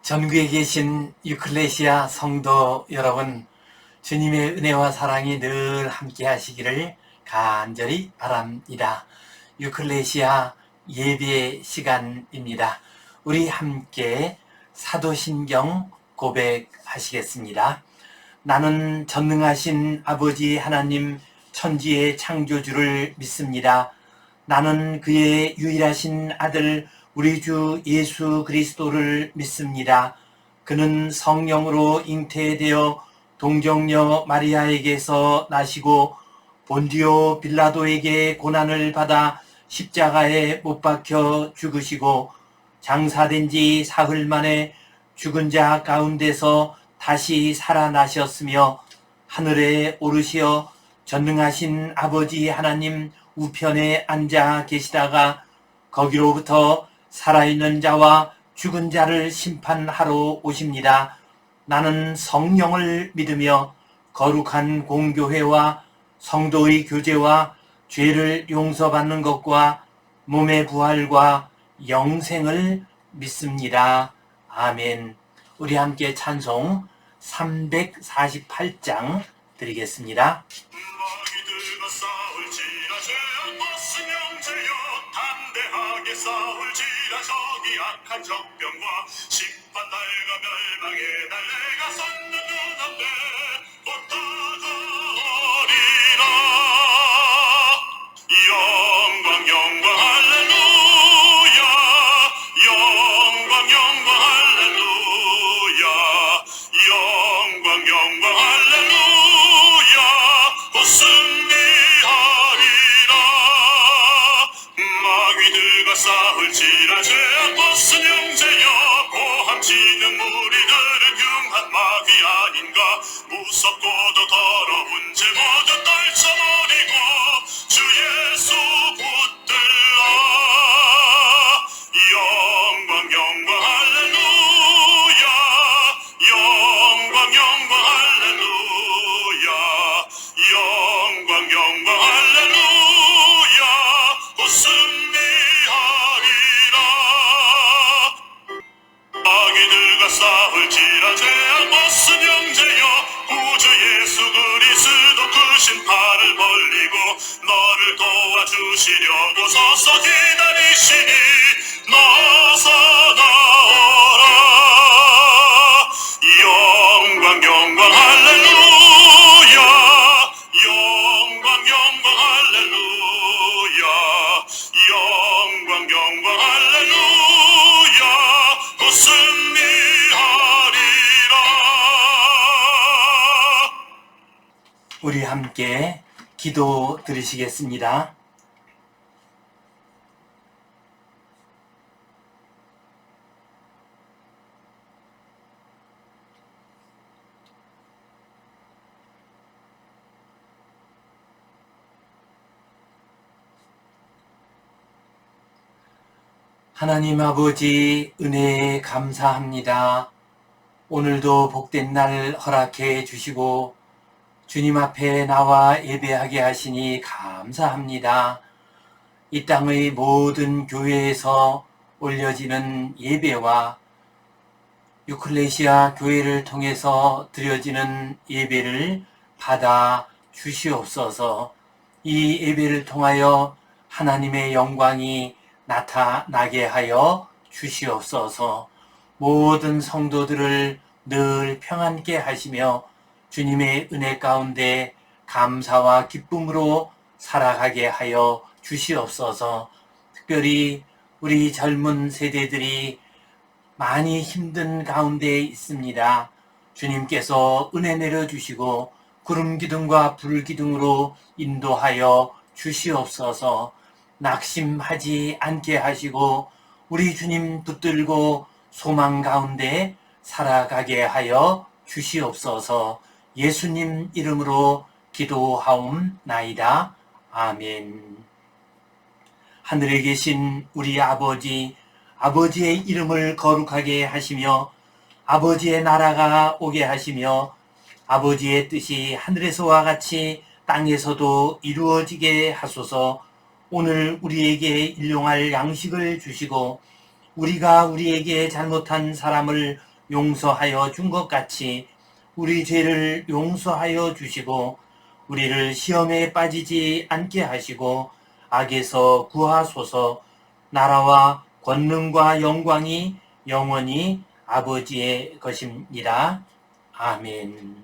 전국에 계신 유클레시아 성도 여러분, 주님의 은혜와 사랑이 늘 함께 하시기를 간절히 바랍니다. 유클레시아 예배 시간입니다. 우리 함께 사도신경 고백하시겠습니다. 나는 전능하신 아버지 하나님 천지의 창조주를 믿습니다. 나는 그의 유일하신 아들 우리 주 예수 그리스도를 믿습니다. 그는 성령으로 잉태되어 동정녀 마리아에게서 나시고 본디오 빌라도에게 고난을 받아 십자가에 못 박혀 죽으시고 장사된 지 사흘 만에 죽은 자 가운데서 다시 살아나셨으며 하늘에 오르시어 전능하신 아버지 하나님 우편에 앉아 계시다가 거기로부터 살아있는 자와 죽은 자를 심판하러 오십니다. 나는 성령을 믿으며 거룩한 공교회와 성도의 교제와 죄를 용서받는 것과 몸의 부활과 영생을 믿습니다. 아멘. 우리 함께 찬송 348장 드리겠습니다. 담대하게 싸울지라 저기 악한 적병과 심판 날과 멸망의 날 내가 섰는 눈앞에 곧 다가오리라. 영광 영광 할렐루야, 영광 영광 할렐루야, 영광 영광 할렐루야, 곧 승리하리라. 마귀들과 싸울지라 죄악 벗은 형제여, 고함치는 무리들은 흉한 마귀 아닌가. 무섭고도 더러운 죄 모두 떨쳐버리고 주 예수 붙들라. 영광 영광 할렐루야, 영광 영광 할렐루야, 영광 영광 할렐루야, 곧 승리하리라. 마귀들과 싸울지라 죄악 벗은 형제여, 구주 예수 그리스도 그 심판을 벌리고 너를 도와주시려고 서서 기다리시니 나서 나오라. 영광 영광 할렐루야, 영광 영광 할렐루야, 영광 영광 할렐루야, 곧 승리하리라. 우리 함께 기도 드리시겠습니다. 하나님 아버지, 은혜에 감사합니다. 오늘도 복된 날 허락해 주시고 주님 앞에 나와 예배하게 하시니 감사합니다. 이 땅의 모든 교회에서 올려지는 예배와 유클레시아 교회를 통해서 드려지는 예배를 받아 주시옵소서. 이 예배를 통하여 하나님의 영광이 나타나게 하여 주시옵소서. 모든 성도들을 늘 평안케 하시며 주님의 은혜 가운데 감사와 기쁨으로 살아가게 하여 주시옵소서. 특별히 우리 젊은 세대들이 많이 힘든 가운데 있습니다. 주님께서 은혜 내려주시고 구름 기둥과 불 기둥으로 인도하여 주시옵소서. 낙심하지 않게 하시고 우리 주님 붙들고 소망 가운데 살아가게 하여 주시옵소서. 예수님 이름으로 기도하옵나이다. 아멘. 하늘에 계신 우리 아버지, 아버지의 이름을 거룩하게 하시며 아버지의 나라가 오게 하시며 아버지의 뜻이 하늘에서와 같이 땅에서도 이루어지게 하소서. 오늘 우리에게 일용할 양식을 주시고 우리가 우리에게 잘못한 사람을 용서하여 준 것 같이 우리 죄를 용서하여 주시고 우리를 시험에 빠지지 않게 하시고 악에서 구하소서. 나라와 권능과 영광이 영원히 아버지의 것입니다. 아멘.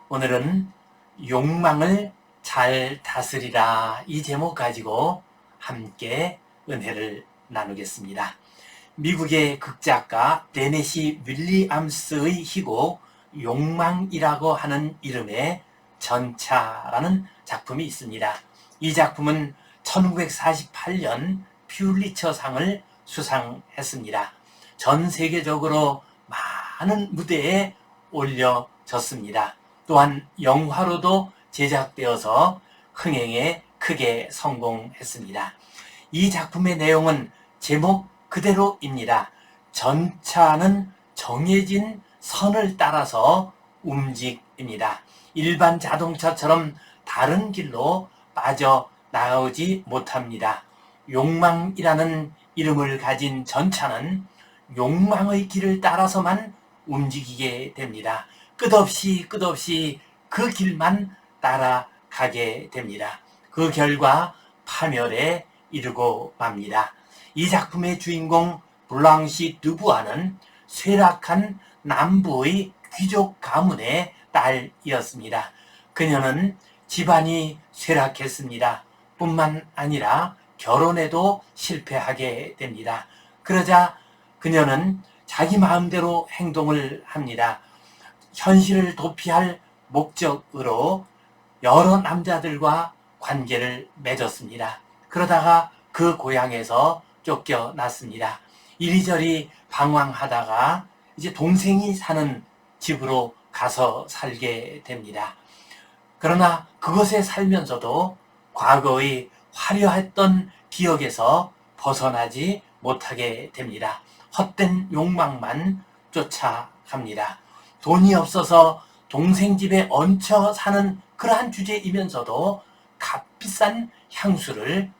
오늘은 욕망을 잘 다스리라, 이 제목 가지고 함께 은혜를 나누겠습니다. 미국의 극작가 데네시 윌리엄스의 희곡 욕망이라고 하는 이름의 전차라는 작품이 있습니다. 이 작품은 1948년 퓰리처상을 수상했습니다. 전 세계적으로 많은 무대에 올려졌습니다. 또한 영화로도 제작되어서 흥행에 크게 성공했습니다. 이 작품의 내용은 제목 그대로입니다. 전차는 정해진 선을 따라서 움직입니다. 일반 자동차처럼 다른 길로 빠져나오지 못합니다. 욕망이라는 이름을 가진 전차는 욕망의 길을 따라서만 움직이게 됩니다. 끝없이 그 길만 따라가게 됩니다. 그 결과 파멸에 이르고 맙니다. 이 작품의 주인공 블랑시 드부아는 쇠락한 남부의 귀족 가문의 딸이었습니다. 그녀는 집안이 쇠락했습니다. 뿐만 아니라 결혼에도 실패하게 됩니다. 그러자 그녀는 자기 마음대로 행동을 합니다. 현실을 도피할 목적으로 여러 남자들과 관계를 맺었습니다. 그러다가 그 고향에서 쫓겨났습니다. 이리저리 방황하다가 이제 동생이 사는 집으로 가서 살게 됩니다. 그러나 그곳에 살면서도 과거의 화려했던 기억에서 벗어나지 못하게 됩니다. 헛된 욕망만 쫓아갑니다. 돈이 없어서 동생 집에 얹혀 사는 그러한 주제이면서도 값비싼 향수를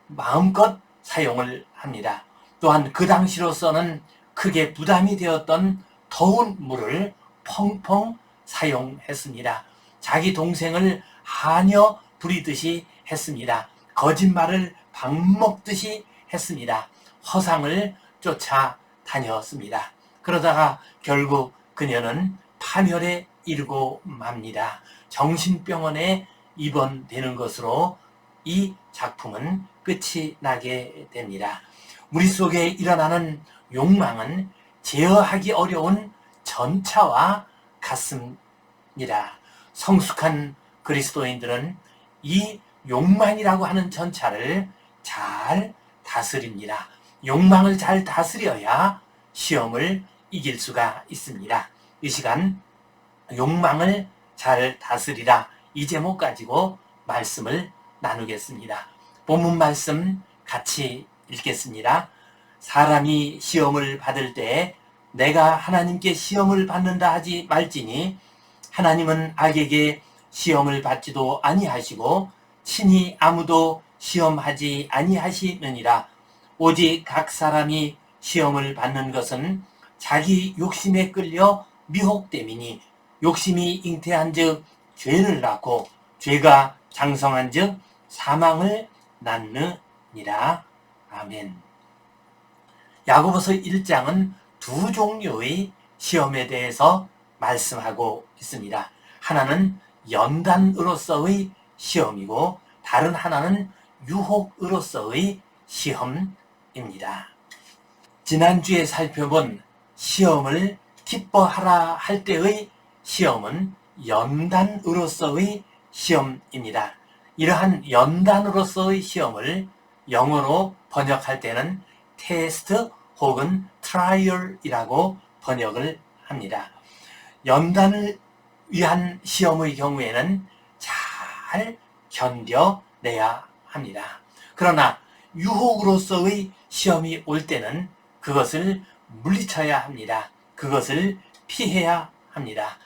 마음껏 사용을 합니다. 또한 그 당시로서는 크게 부담이 되었던 더운 물을 펑펑 사용했습니다. 자기 동생을 하녀 부리듯이 했습니다. 거짓말을 밥 먹듯이 했습니다. 허상을 쫓아다녔습니다. 그러다가 결국 그녀는 파멸에 이르고 맙니다. 정신병원에 입원되는 것으로 이 작품은 끝이 나게 됩니다. 우리 속에 일어나는 욕망은 제어하기 어려운 전차와 같습니다. 성숙한 그리스도인들은 이 욕망이라고 하는 전차를 잘 다스립니다. 욕망을 잘 다스려야 시험을 이길 수가 있습니다. 이 시간 욕망을 잘 다스리라, 이 제목 가지고 말씀을 나누겠습니다. 본문 말씀 같이 읽겠습니다. 사람이 시험을 받을 때 내가 하나님께 시험을 받는다 하지 말지니 하나님은 악에게 시험을 받지도 아니하시고 친히 아무도 시험하지 아니하시느니라. 오직 각 사람이 시험을 받는 것은 자기 욕심에 끌려 미혹됨이니 욕심이 잉태한 즉 죄를 낳고 죄가 장성한 즉 사망을 낳느니라. 아멘. 야고보서 1장은 두 종류의 시험에 대해서 말씀하고 있습니다. 하나는 연단으로서의 시험이고 다른 하나는 유혹으로서의 시험입니다. 지난주에 살펴본 시험을 기뻐하라 할 때의 시험은 연단으로서의 시험입니다. 이러한 연단으로서의 시험을 영어로 번역할 때는 테스트 혹은 트라이얼이라고 번역을 합니다. 연단을 위한 시험의 경우에는 잘 견뎌내야 합니다. 그러나 유혹으로서의 시험이 올 때는 그것을 물리쳐야 합니다. 그것을 피해야 합니다.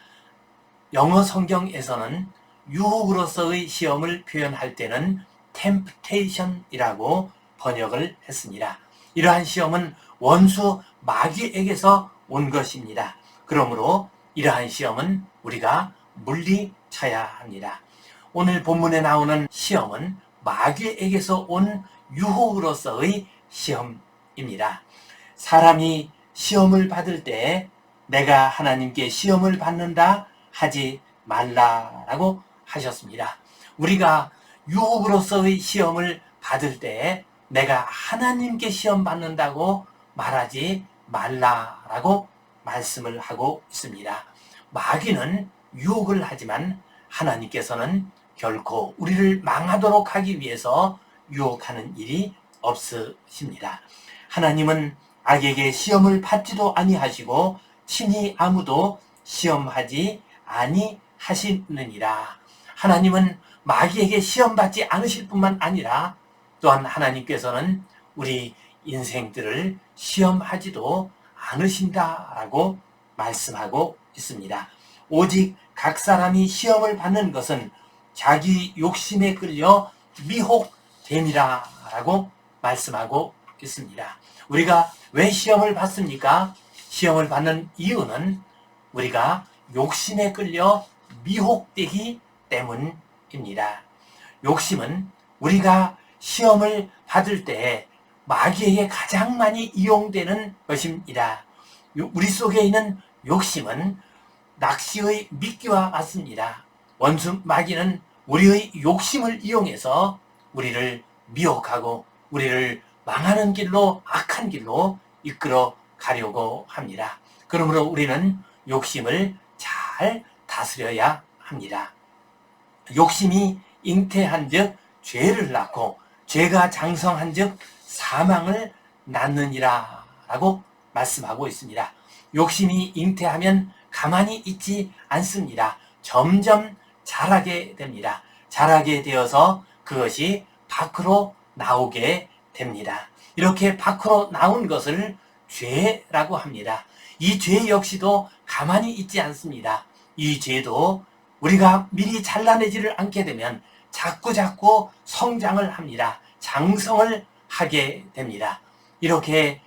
영어 성경에서는 유혹으로서의 시험을 표현할 때는 temptation이라고 번역을 했습니다. 이러한 시험은 원수 마귀에게서 온 것입니다. 그러므로 이러한 시험은 우리가 물리쳐야 합니다. 오늘 본문에 나오는 시험은 마귀에게서 온 유혹으로서의 시험입니다. 사람이 시험을 받을 때 내가 하나님께 시험을 받는다 하지 말라라고 하셨습니다. 우리가 유혹으로서의 시험을 받을 때 내가 하나님께 시험 받는다고 말하지 말라라고 말씀을 하고 있습니다. 마귀는 유혹을 하지만 하나님께서는 결코 우리를 망하도록 하기 위해서 유혹하는 일이 없으십니다. 하나님은 악에게 시험을 받지도 아니하시고 친히 아무도 시험하지 아니하시느니라. 하나님은 마귀에게 시험받지 않으실 뿐만 아니라 또한 하나님께서는 우리 인생들을 시험하지도 않으신다라고 말씀하고 있습니다. 오직 각 사람이 시험을 받는 것은 자기 욕심에 끌려 미혹됨이라고 말씀하고 있습니다. 우리가 왜 시험을 받습니까? 시험을 받는 이유는 우리가 욕심에 끌려 미혹되기 때문입니다. 욕심은 우리가 시험을 받을 때 마귀에게 가장 많이 이용되는 것입니다. 우리 속에 있는 욕심은 낚시의 미끼와 같습니다. 원수 마귀는 우리의 욕심을 이용해서 우리를 미혹하고 우리를 망하는 길로, 악한 길로 이끌어 가려고 합니다. 그러므로 우리는 욕심을 잘 다스려야 합니다. 욕심이 잉태한 즉 죄를 낳고 죄가 장성한 즉 사망을 낳느니라 라고 말씀하고 있습니다. 욕심이 잉태하면 가만히 있지 않습니다. 점점 자라게 됩니다. 자라게 되어서 그것이 밖으로 나오게 됩니다. 이렇게 밖으로 나온 것을 죄라고 합니다. 이 죄 역시도 가만히 있지 않습니다. 이 죄도 우리가 미리 잘라내지를 않게 되면 자꾸자꾸 성장을 합니다. 장성을 하게 됩니다. 이렇게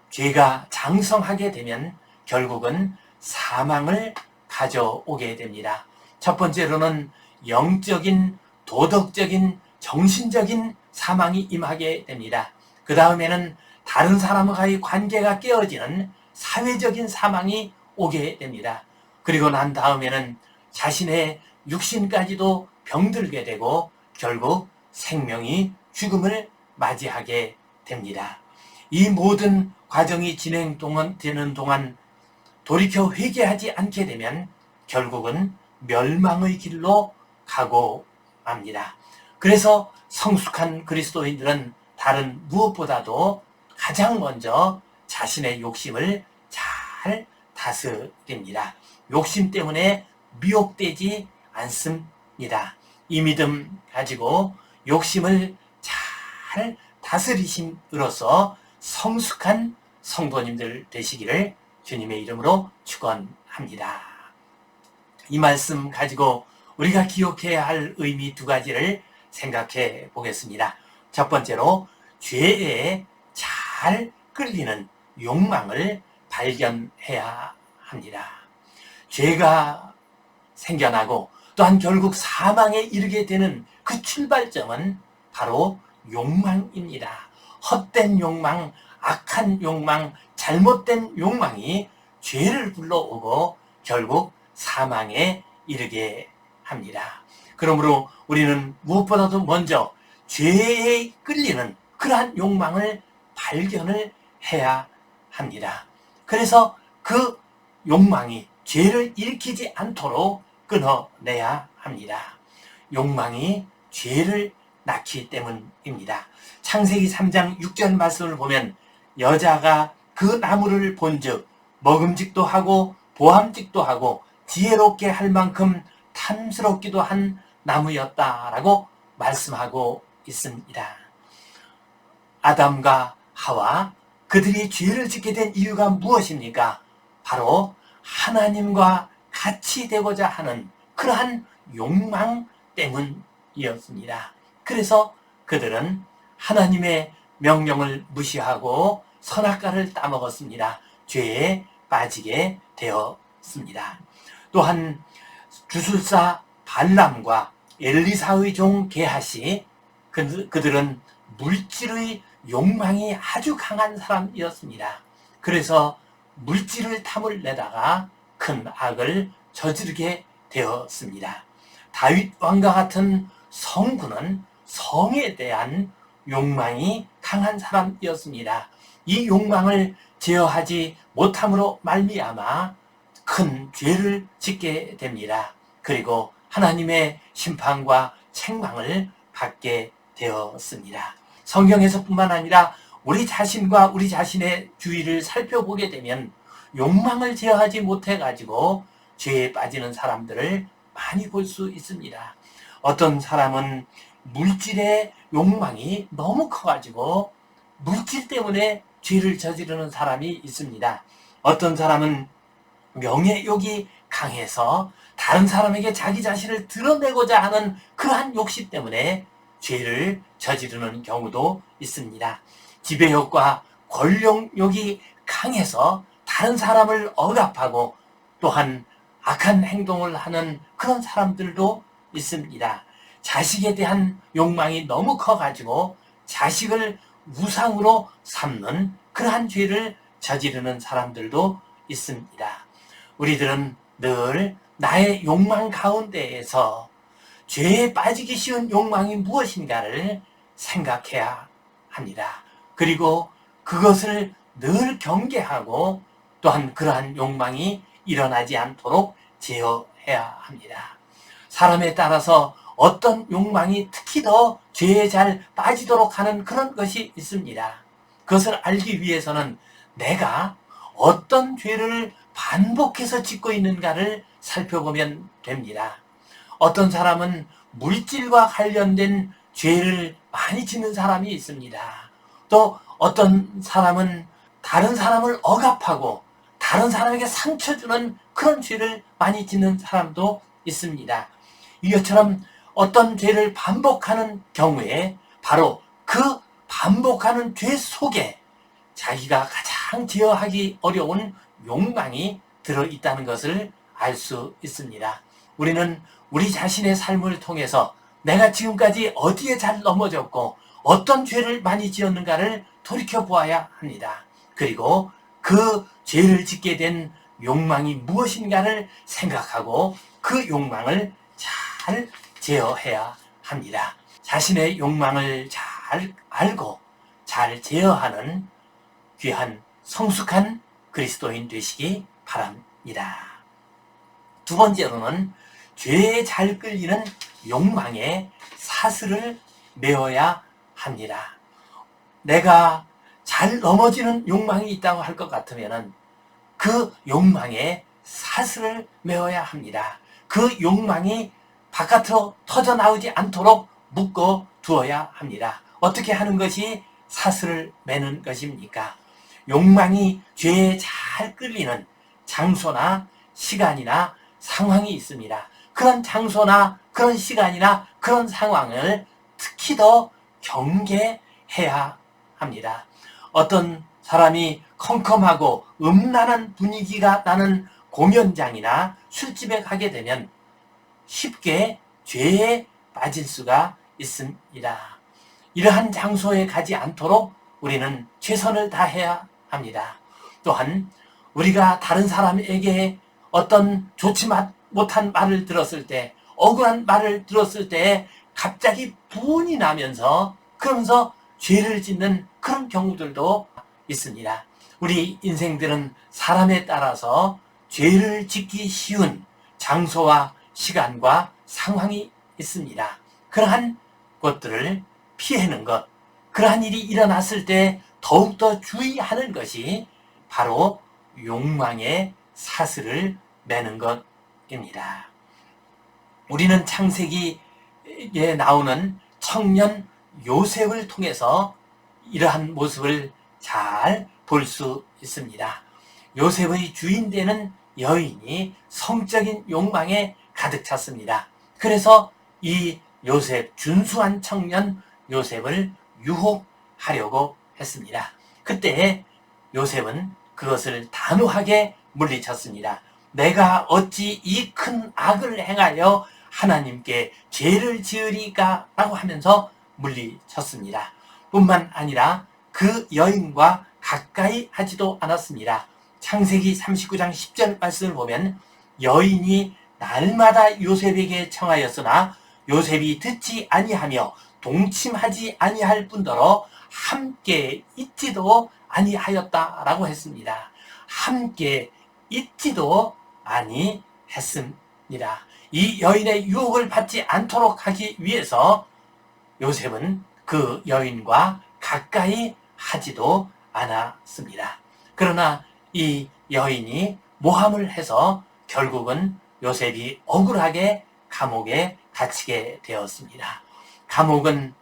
죄가 장성하게 되면 결국은 사망을 가져오게 됩니다. 첫 번째로는 영적인, 도덕적인, 정신적인 사망이 임하게 됩니다. 그 다음에는 다른 사람과의 관계가 깨어지는 사회적인 사망이 오게 됩니다. 그리고 난 다음에는 자신의 육신까지도 병들게 되고 결국 생명이 죽음을 맞이하게 됩니다. 이 모든 과정이 진행되는 동안 돌이켜 회개하지 않게 되면 결국은 멸망의 길로 가고 맙니다. 그래서 성숙한 그리스도인들은 다른 무엇보다도 가장 먼저 자신의 욕심을 잘 다스립니다. 욕심 때문에 미혹되지 않습니다. 이 믿음 가지고 욕심을 잘 다스리심으로써 성숙한 성도님들 되시기를 주님의 이름으로 축원합니다. 이 말씀 가지고 우리가 기억해야 할 의미 두 가지를 생각해 보겠습니다. 첫 번째로 죄에 잘 끌리는 욕망을 발견해야 합니다. 죄가 생겨나고 또한 결국 사망에 이르게 되는 그 출발점은 바로 욕망입니다. 헛된 욕망, 악한 욕망, 잘못된 욕망이 죄를 불러오고 결국 사망에 이르게 합니다. 그러므로 우리는 무엇보다도 먼저 죄에 끌리는 그러한 욕망을 발견을 해야 합니다. 그래서 그 욕망이 죄를 일으키지 않도록 끊어내야 합니다. 욕망이 죄를 낳기 때문입니다. 창세기 3장 6절 말씀을 보면 여자가 그 나무를 본즉 먹음직도 하고 보암직도 하고 지혜롭게 할 만큼 탐스럽기도 한 나무였다라고 말씀하고 있습니다. 아담과 하와 그들이 죄를 짓게 된 이유가 무엇입니까? 바로 하나님과 같이 되고자 하는 그러한 욕망 때문이었습니다. 그래서 그들은 하나님의 명령을 무시하고 선악과를 따먹었습니다. 죄에 빠지게 되었습니다. 또한 주술사 발람과 엘리사의 종 게하시, 그들은 물질의 욕망이 아주 강한 사람이었습니다. 그래서 물질을 탐을 내다가 큰 악을 저지르게 되었습니다. 다윗 왕과 같은 성군은 성에 대한 욕망이 강한 사람이었습니다. 이 욕망을 제어하지 못함으로 말미암아 큰 죄를 짓게 됩니다. 그리고 하나님의 심판과 책망을 받게 되었습니다. 성경에서뿐만 아니라 우리 자신과 우리 자신의 주위를 살펴보게 되면 욕망을 제어하지 못해가지고 죄에 빠지는 사람들을 많이 볼 수 있습니다. 어떤 사람은 물질의 욕망이 너무 커가지고 물질 때문에 죄를 저지르는 사람이 있습니다. 어떤 사람은 명예욕이 강해서 다른 사람에게 자기 자신을 드러내고자 하는 그러한 욕심 때문에 죄를 저지르는 경우도 있습니다. 지배욕과 권력욕이 강해서 다른 사람을 억압하고 또한 악한 행동을 하는 그런 사람들도 있습니다. 자식에 대한 욕망이 너무 커가지고 자식을 우상으로 삼는 그러한 죄를 저지르는 사람들도 있습니다. 우리들은 늘 나의 욕망 가운데에서 죄에 빠지기 쉬운 욕망이 무엇인가를 생각해야 합니다. 그리고 그것을 늘 경계하고 또한 그러한 욕망이 일어나지 않도록 제어해야 합니다. 사람에 따라서 어떤 욕망이 특히 더 죄에 잘 빠지도록 하는 그런 것이 있습니다. 그것을 알기 위해서는 내가 어떤 죄를 반복해서 짓고 있는가를 살펴보면 됩니다. 어떤 사람은 물질과 관련된 죄를 많이 짓는 사람이 있습니다. 또 어떤 사람은 다른 사람을 억압하고 다른 사람에게 상처 주는 그런 죄를 많이 짓는 사람도 있습니다. 이것처럼 어떤 죄를 반복하는 경우에 바로 그 반복하는 죄 속에 자기가 가장 제어하기 어려운 욕망이 들어있다는 것을 알 수 있습니다. 우리는 우리 자신의 삶을 통해서 내가 지금까지 어디에 잘 넘어졌고 어떤 죄를 많이 지었는가를 돌이켜보아야 합니다. 그리고 그 죄를 짓게 된 욕망이 무엇인가를 생각하고 그 욕망을 잘 제어해야 합니다. 자신의 욕망을 잘 알고 잘 제어하는 귀한 성숙한 그리스도인 되시기 바랍니다. 두 번째로는 죄에 잘 끌리는 욕망의 사슬을 메어야 합니다. 내가 잘 넘어지는 욕망이 있다고 할 것 같으면 그 욕망의 사슬을 메어야 합니다. 그 욕망이 바깥으로 터져나오지 않도록 묶어 두어야 합니다. 어떻게 하는 것이 사슬을 매는 것입니까? 욕망이 죄에 잘 끌리는 장소나 시간이나 상황이 있습니다. 그런 장소나 그런 시간이나 그런 상황을 특히 더 경계해야 합니다. 어떤 사람이 컴컴하고 음란한 분위기가 나는 공연장이나 술집에 가게 되면 쉽게 죄에 빠질 수가 있습니다. 이러한 장소에 가지 않도록 우리는 최선을 다해야 합니다. 또한 우리가 다른 사람에게 어떤 좋지 못한 말을 들었을 때, 억울한 말을 들었을 때 갑자기 분이 나면서 그러면서 죄를 짓는 그런 경우들도 있습니다. 우리 인생들은 사람에 따라서 죄를 짓기 쉬운 장소와 시간과 상황이 있습니다. 그러한 것들을 피하는 것, 그러한 일이 일어났을 때 더욱더 주의하는 것이 바로 욕망의 사슬을 매는 것입니다. 우리는 창세기에 나오는 청년 요셉을 통해서 이러한 모습을 잘 볼 수 있습니다. 요셉의 주인 되는 여인이 성적인 욕망에 가득 찼습니다. 그래서 이 요셉, 준수한 청년 요셉을 유혹하게 하려고 했습니다. 그때 요셉은 그것을 단호하게 물리쳤습니다. 내가 어찌 이 큰 악을 행하여 하나님께 죄를 지으리까? 라고 하면서 물리쳤습니다. 뿐만 아니라 그 여인과 가까이 하지도 않았습니다. 창세기 39장 10절 말씀을 보면 여인이 날마다 요셉에게 청하였으나 요셉이 듣지 아니하며 동침하지 아니할 뿐더러 함께 있지도 아니하였다라고 했습니다. 함께 있지도 아니했습니다. 이 여인의 유혹을 받지 않도록 하기 위해서 요셉은 그 여인과 가까이 하지도 않았습니다. 그러나 이 여인이 모함을 해서 결국은 요셉이 억울하게 감옥에 갇히게 되었습니다. 감옥은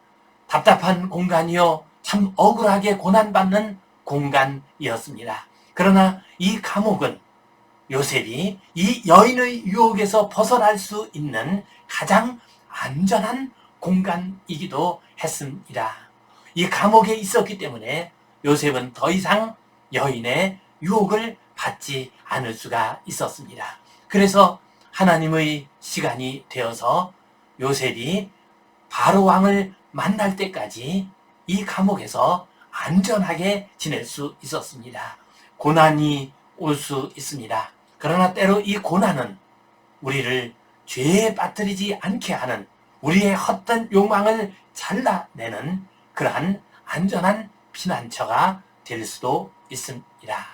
답답한 공간이요, 참 억울하게 고난받는 공간이었습니다. 그러나 이 감옥은 요셉이 이 여인의 유혹에서 벗어날 수 있는 가장 안전한 공간이기도 했습니다. 이 감옥에 있었기 때문에 요셉은 더 이상 여인의 유혹을 받지 않을 수가 있었습니다. 그래서 하나님의 시간이 되어서 요셉이 바로 왕을 만날 때까지 이 감옥에서 안전하게 지낼 수 있었습니다. 고난이 올 수 있습니다. 그러나 때로 이 고난은 우리를 죄에 빠뜨리지 않게 하는, 우리의 헛된 욕망을 잘라내는 그러한 안전한 피난처가 될 수도 있습니다.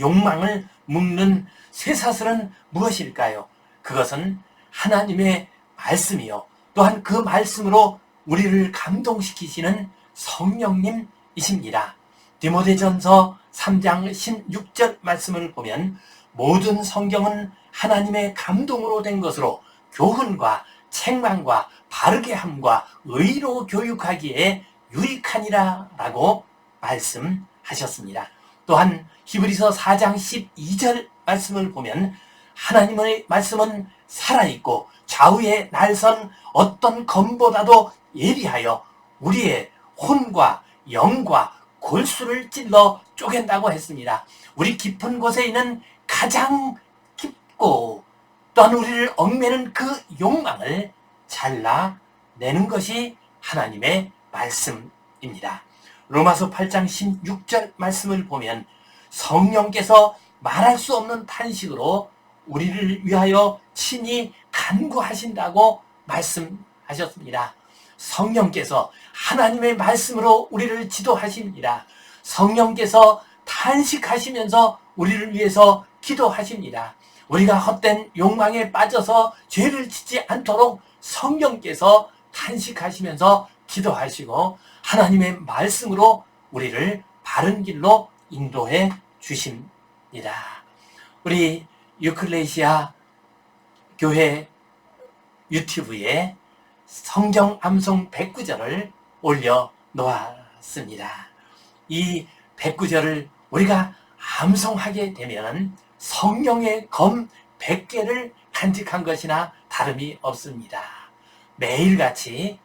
욕망을 묶는 쇠사슬은 무엇일까요? 그것은 하나님의 말씀이요, 또한 그 말씀으로 우리를 감동시키시는 성령님이십니다. 디모데전서 3장 16절 말씀을 보면 모든 성경은 하나님의 감동으로 된 것으로 교훈과 책망과 바르게 함과 의로 교육하기에 유익하니라 라고 말씀하셨습니다. 또한 히브리서 4장 12절 말씀을 보면 하나님의 말씀은 살아있고 좌우에 날선 어떤 검보다도 예리하여 우리의 혼과 영과 골수를 찔러 쪼갠다고 했습니다. 우리 깊은 곳에 있는 가장 깊고 또한 우리를 얽매는 그 욕망을 잘라내는 것이 하나님의 말씀입니다. 로마서 8장 16절 말씀을 보면 성령께서 말할 수 없는 탄식으로 우리를 위하여 친히 간구하신다고 말씀하셨습니다. 성령께서 하나님의 말씀으로 우리를 지도하십니다. 성령께서 탄식하시면서 우리를 위해서 기도하십니다. 우리가 헛된 욕망에 빠져서 죄를 짓지 않도록 성령께서 탄식하시면서 기도하시고 하나님의 말씀으로 우리를 바른 길로 인도해 주십니다. 우리 유클레시아 교회 유튜브에 성경 암송 109절을 올려 놓았습니다. 이 109절을 우리가 암송하게 되면 성령의 검 100개를 간직한 것이나 다름이 없습니다. 매일같이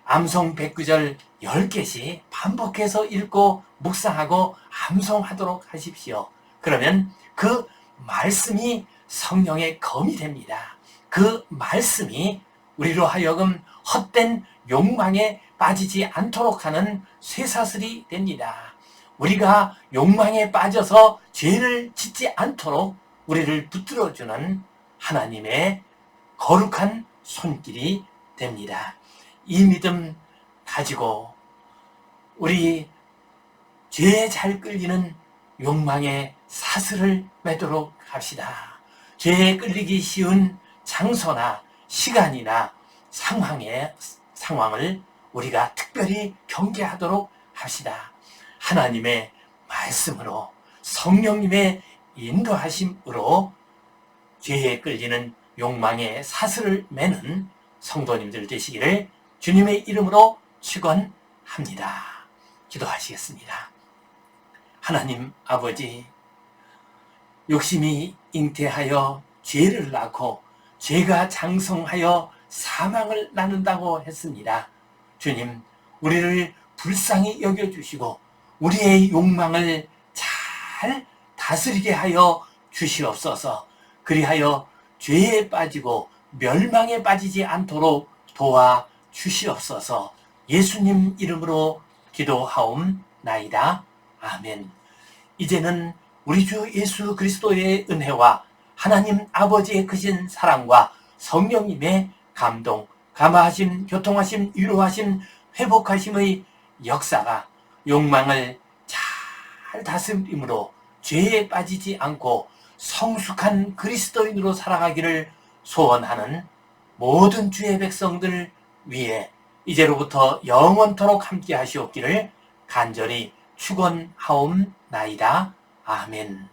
암송 109절 10개씩 반복해서 읽고 묵상하고 암송하도록 하십시오. 그러면 그 말씀이 성령의 검이 됩니다. 그 말씀이 우리로 하여금 헛된 욕망에 빠지지 않도록 하는 쇠사슬이 됩니다. 우리가 욕망에 빠져서 죄를 짓지 않도록 우리를 붙들어주는 하나님의 거룩한 손길이 됩니다. 이 믿음 가지고 우리 죄에 잘 끌리는 욕망의 사슬을 매도록 합시다. 죄에 끌리기 쉬운 장소나 시간이나 상황을 우리가 특별히 경계하도록 합시다. 하나님의 말씀으로 성령님의 인도하심으로 죄에 끌리는 욕망의 사슬을 매는 성도님들 되시기를 주님의 이름으로 축원합니다. 기도하시겠습니다. 하나님 아버지, 욕심이 잉태하여 죄를 낳고 죄가 장성하여 사망을 낳는다고 했습니다. 주님, 우리를 불쌍히 여겨주시고 우리의 욕망을 잘 다스리게 하여 주시옵소서. 그리하여 죄에 빠지고 멸망에 빠지지 않도록 도와 주시옵소서. 예수님 이름으로 기도하옵나이다. 아멘. 이제는 우리 주 예수 그리스도의 은혜와 하나님 아버지의 크신 사랑과 성령님의 감동, 감화하심, 교통하심, 위로하심, 회복하심의 역사가 욕망을 잘 다스림으로 죄에 빠지지 않고 성숙한 그리스도인으로 살아가기를 소원하는 모든 주의 백성들 위해 이제로부터 영원토록 함께 하시옵기를 간절히 축원하옵나이다. 아멘.